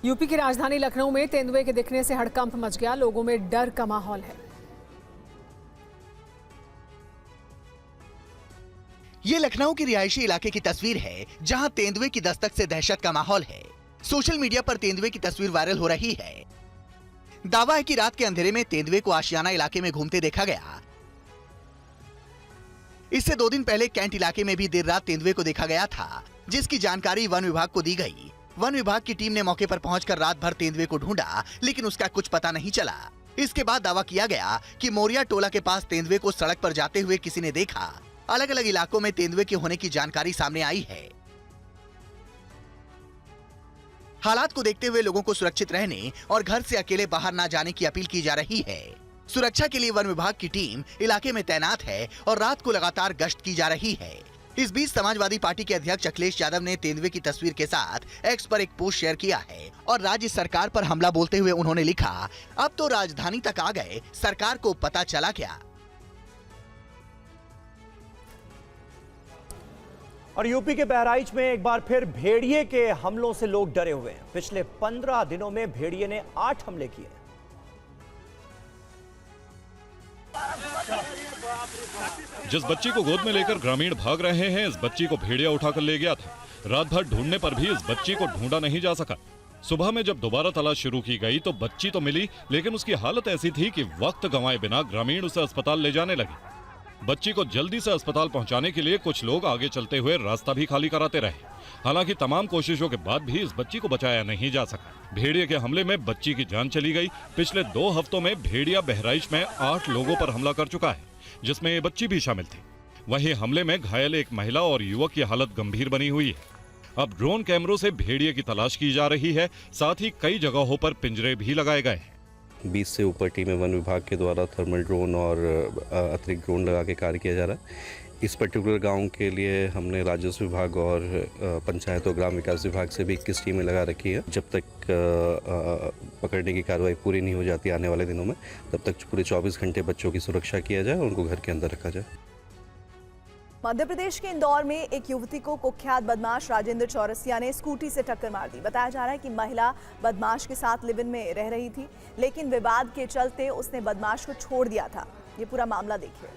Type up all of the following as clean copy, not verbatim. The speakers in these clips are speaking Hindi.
यूपी की राजधानी लखनऊ में तेंदुए के दिखने से हड़कंप मच गया। लोगों में डर का माहौल है। ये लखनऊ के रिहायशी इलाके की तस्वीर है, जहां तेंदुए की दस्तक से दहशत का माहौल है। सोशल मीडिया पर तेंदुए की तस्वीर वायरल हो रही है। दावा है कि रात के अंधेरे में तेंदुए को आशियाना इलाके में घूमते देखा गया। इससे 2 दिन पहले कैंट इलाके में भी देर रात तेंदुए को देखा गया था, जिसकी जानकारी वन विभाग को दी गई। वन विभाग की टीम ने मौके पर पहुंचकर रात भर तेंदुए को ढूंढा, लेकिन उसका कुछ पता नहीं चला। इसके बाद दावा किया गया कि मोरिया टोला के पास तेंदुए को सड़क पर जाते हुए किसी ने देखा। अलग अलग इलाकों में तेंदुए के होने की जानकारी सामने आई है। हालात को देखते हुए लोगों को सुरक्षित रहने और घर से अकेले बाहर न जाने की अपील की जा रही है। सुरक्षा के लिए वन विभाग की टीम इलाके में तैनात है और रात को लगातार गश्त की जा रही है। इस बीच समाजवादी पार्टी के अध्यक्ष अखिलेश यादव ने तेंदुए की तस्वीर के साथ एक्स पर एक पोस्ट शेयर किया है और राज्य सरकार पर हमला बोलते हुए उन्होंने लिखा, अब तो राजधानी तक आ गए, सरकार को पता चला क्या। और यूपी के बहराइच में एक बार फिर भेड़िए के हमलों से लोग डरे हुए हैं। पिछले 15 दिनों में भेड़िए ने 8 हमले किए। जिस बच्ची को गोद में लेकर ग्रामीण भाग रहे हैं, इस बच्ची को भेड़िया उठाकर ले गया था। रात भर ढूंढने पर भी इस बच्ची को ढूंढा नहीं जा सका। सुबह में जब दोबारा तलाश शुरू की गई तो बच्ची तो मिली, लेकिन उसकी हालत ऐसी थी कि वक्त गंवाए बिना ग्रामीण उसे अस्पताल ले जाने लगे। बच्ची को जल्दी से अस्पताल पहुंचाने के लिए कुछ लोग आगे चलते हुए रास्ता भी खाली कराते रहे। हालांकि तमाम कोशिशों के बाद भी इस बच्ची को बचाया नहीं जा सका। भेड़िए के हमले में बच्ची की जान चली गई। पिछले 2 हफ्तों में भेड़िया बहराइच में 8 लोगों पर हमला कर चुका है, जिसमें ये बच्ची भी शामिल थी। वहीं हमले में घायल एक महिला और युवक की हालत गंभीर बनी हुई है। अब ड्रोन कैमरों से भेड़िए की तलाश की जा रही है। साथ ही कई जगहों पर पिंजरे भी लगाए गए हैं। 20 से ऊपर टीमें वन विभाग के द्वारा थर्मल ड्रोन और अतिरिक्त ड्रोन लगा के कार्य किया जा रहा है। इस पर्टिकुलर गांव के लिए हमने राजस्व विभाग और पंचायत और ग्राम विकास विभाग से भी 21 टीमें लगा रखी है। जब तक पकड़ने की कार्रवाई पूरी नहीं हो जाती आने वाले दिनों में, तब तक पूरे 24 घंटे बच्चों की सुरक्षा किया जाए और उनको घर के अंदर रखा जाए। मध्य प्रदेश के इंदौर में एक युवती को कुख्यात बदमाश राजेंद्र चौरसिया ने स्कूटी से टक्कर मार दी। बताया जा रहा है कि महिला बदमाश के साथ लिव इन में रह रही थी, लेकिन विवाद के चलते उसने बदमाश को छोड़ दिया था। ये पूरा मामला देखिए।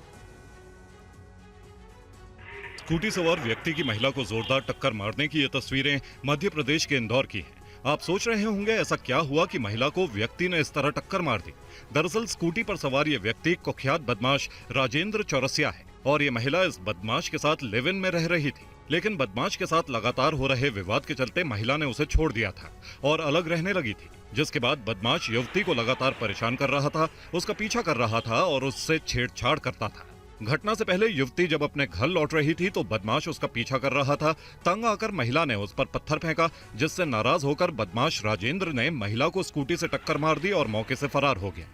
स्कूटी सवार व्यक्ति की महिला को जोरदार टक्कर मारने की ये तस्वीरें मध्य प्रदेश के इंदौर की हैं। आप सोच रहे होंगे ऐसा क्या हुआ कि महिला को व्यक्ति ने इस तरह टक्कर मार दी। दरअसल स्कूटी पर सवार ये व्यक्ति कुख्यात बदमाश राजेंद्र चौरसिया है और ये महिला इस बदमाश के साथ लिव इन में रह रही थी। लेकिन बदमाश के साथ लगातार हो रहे विवाद के चलते महिला ने उसे छोड़ दिया था और अलग रहने लगी थी, जिसके बाद बदमाश युवती को लगातार परेशान कर रहा था, उसका पीछा कर रहा था और उससे छेड़छाड़ करता था। घटना से पहले युवती जब अपने घर लौट रही थी तो बदमाश उसका पीछा कर रहा था। तंग आकर महिला ने उस पर पत्थर फेंका, जिससे नाराज होकर बदमाश राजेंद्र ने महिला को स्कूटी से टक्कर मार दी और मौके से फरार हो गया।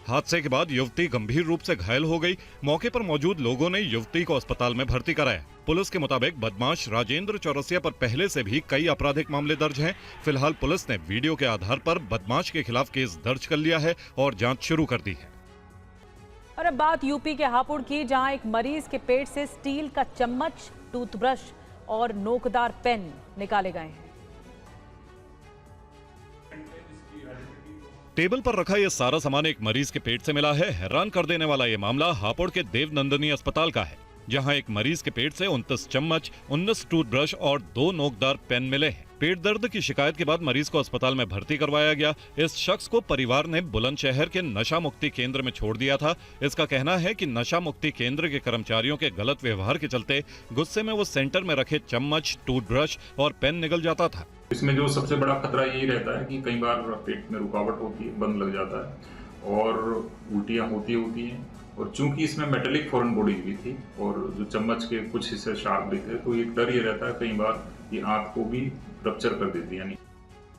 हादसे के बाद युवती गंभीर रूप से घायल हो गई। मौके पर मौजूद लोगों ने युवती को अस्पताल में भर्ती कराया। पुलिस के मुताबिक बदमाश राजेंद्र चौरसिया पर पहले से भी कई आपराधिक मामले दर्ज हैं। फिलहाल पुलिस ने वीडियो के आधार पर बदमाश के खिलाफ केस दर्ज कर लिया है और जांच शुरू कर दी है। और अब बात यूपी के हापुड़ की, जहां एक मरीज के पेट से स्टील का चम्मच, टूथब्रश और नोकदार पेन निकाले गए हैं। टेबल पर रखा यह सारा सामान एक मरीज के पेट से मिला है। हैरान कर देने वाला यह मामला हापुड़ के देवनंदनी अस्पताल का है, जहां एक मरीज के पेट से 29 चम्मच, 19 टूथब्रश और 2 नोकदार पेन मिले हैं। पेट दर्द की शिकायत के बाद मरीज को अस्पताल में भर्ती करवाया गया। इस शख्स को परिवार ने बुलंदशहर के नशा मुक्ति केंद्र में छोड़ दिया था। इसका कहना है कि नशा मुक्ति केंद्र के कर्मचारियों के गलत व्यवहार के चलते गुस्से में वो सेंटर में रखे चम्मच, टूथब्रश और पेन निगल जाता था। इसमें जो सबसे बड़ा खतरा यही रहता है कि कई बार पेट में रुकावट होती है, बंद लग जाता है और उल्टियाँ होती हैं। और चूंकि इसमें मेटेलिक फॉरेन बॉडी भी थी और जो चम्मच के कुछ हिस्से शार्प भी थे, तो एक डर ये रहता है कई बार ये आंत को भी रप्चर कर देती है। यानी